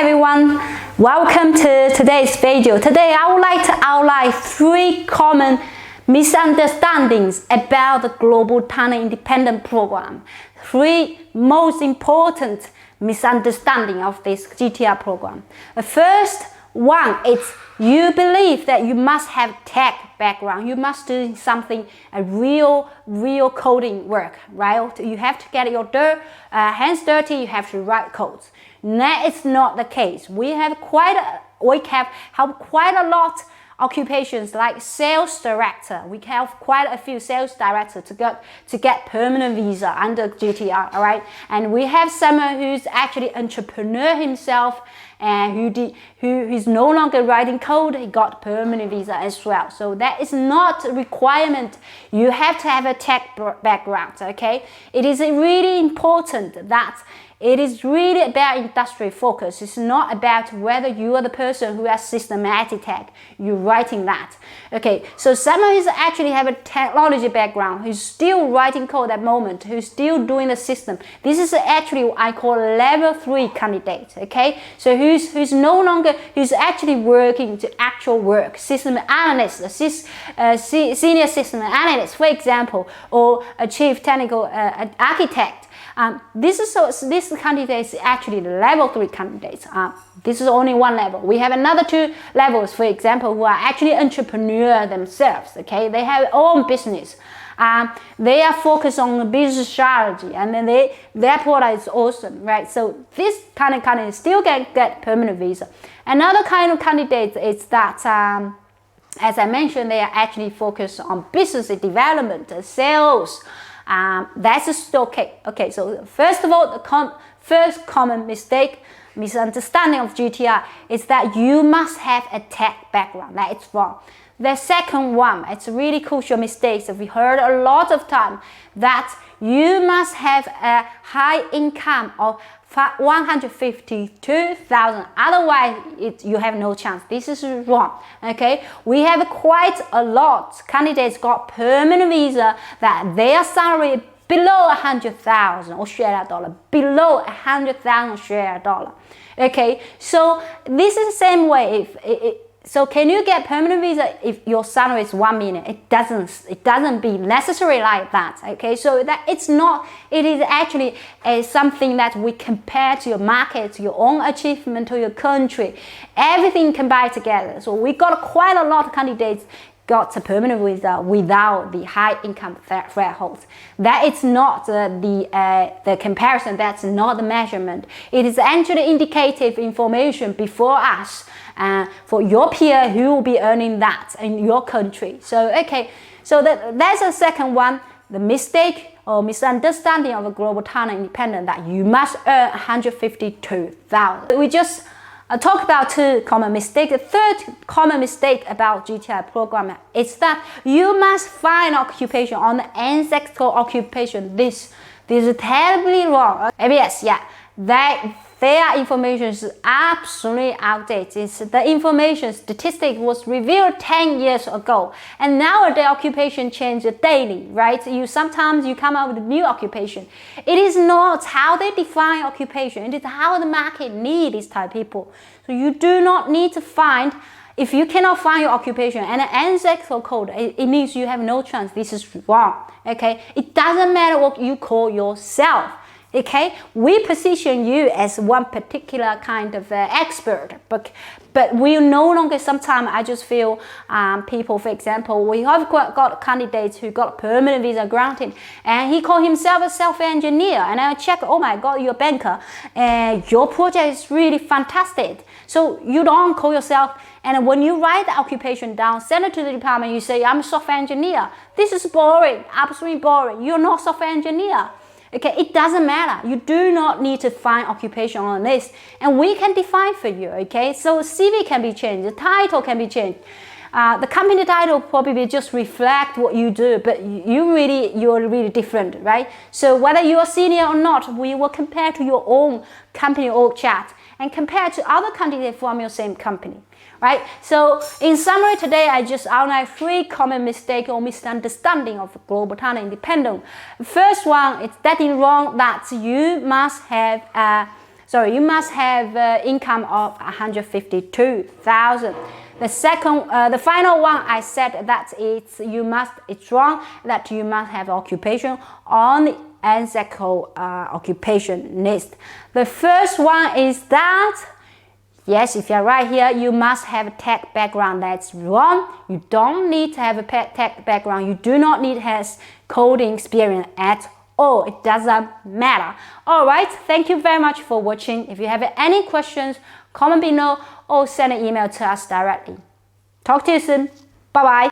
everyone, welcome to today's video. Today I would like to outline 3 common misunderstandings about the Global Talent Independent Program. 3 most important misunderstandings of this GTI program. The first one is you believe that you must have tech background. You must do something, a real coding work, right? You have to get your hands dirty. You have to write codes. That is not the case. We have quite a lot occupations like sales director. We have quite a few sales directors to get permanent visa under GTI, all right? And we have someone who's actually entrepreneur himself and who's no longer writing code. He got permanent visa as well. So that is not a requirement. You have to have a tech background, okay? It is really important that it is really about industry focus. It's not about whether you are the person who has systematic tech. You're writing that. Okay, so someone who's actually have a technology background, who's still writing code at the moment, who's still doing the system. This is actually what I call level 3 candidate. Okay, so who's no longer, who's actually working to actual work, system analyst, senior system analyst, for example, or a chief technical architect. This candidate is actually the level 3 candidates. This is only one level. We have another 2 levels, for example, who are actually entrepreneur themselves. Okay, they have their own business. They are focused on business strategy, and then their product is awesome, right? So this kind of candidate still get permanent visa. Another kind of candidate is that, as I mentioned, they are actually focused on business development, sales. That's still okay. Okay, so first of all, the first common misunderstanding of GTI is that you must have a tech background. That is wrong. The second one, it's a really crucial mistake that we heard a lot of time, that you must have a high income of 152,000, otherwise you have no chance. This is wrong. Okay, we have quite a lot candidates got permanent visa that their salary below 100,000 Australian dollar, below 100,000 Australian dollar. Okay, so this is the same way. So can you get permanent visa if your salary is 1 million? It doesn't be necessary like that. Okay, so that it is actually something that we compare to your market, to your own achievement, to your country. Everything combined together. So we got quite a lot of candidates got a permanent visa without the high income threshold. That is not the comparison. That's not the measurement. It is actually indicative information before us. For your peer who will be earning that in your country. So okay, so that's the second one, the mistake or misunderstanding of a Global Talent Independent, that you must earn 152,000. We just talk about 2 common mistakes. The third common mistake about GTI program is that you must find occupation on the ancestral occupation. This is terribly wrong. Yes, yeah, their information is absolutely outdated. The information statistic was revealed 10 years ago, and now the occupation changes daily, right? Sometimes you come up with a new occupation. It is not how they define occupation. It is how the market needs these type of people. So you do not need to find. If you cannot find your occupation and an ancestral code, it means you have no chance. This is wrong. Okay, it doesn't matter what you call yourself. Okay, we position you as one particular kind of expert, but we no longer, sometimes I just feel people, for example, we have got candidates who got permanent visa granted, and he called himself a self-engineer, and I check, oh my God, you're a banker, and your project is really fantastic. So you don't call yourself, and when you write the occupation down, send it to the department, you say, I'm a software engineer. This is boring, absolutely boring. You're not a software engineer. Okay, it doesn't matter. You do not need to find occupation on this, and we can define for you. Okay, so CV can be changed, the title can be changed. The company title probably just reflect what you do, but you're really different, right? So whether you're senior or not, we will compare to your own company org chart and compare to other candidates from your same company. Right? So in summary, today I just outlined 3 common mistakes or misunderstanding of Global Talent Independent. First one is that is wrong, that you must have So you must have income of 152,000. The second, the final one, I said that it's wrong that you must have occupation on the ethical occupation list. The first one is that, yes, if you're right here, you must have a tech background. That's wrong. You don't need to have a tech background. You do not need to have coding experience at all. It doesn't matter. All right, thank you very much for watching. If you have any questions, comment below or send an email to us directly. Talk to you soon. Bye-bye.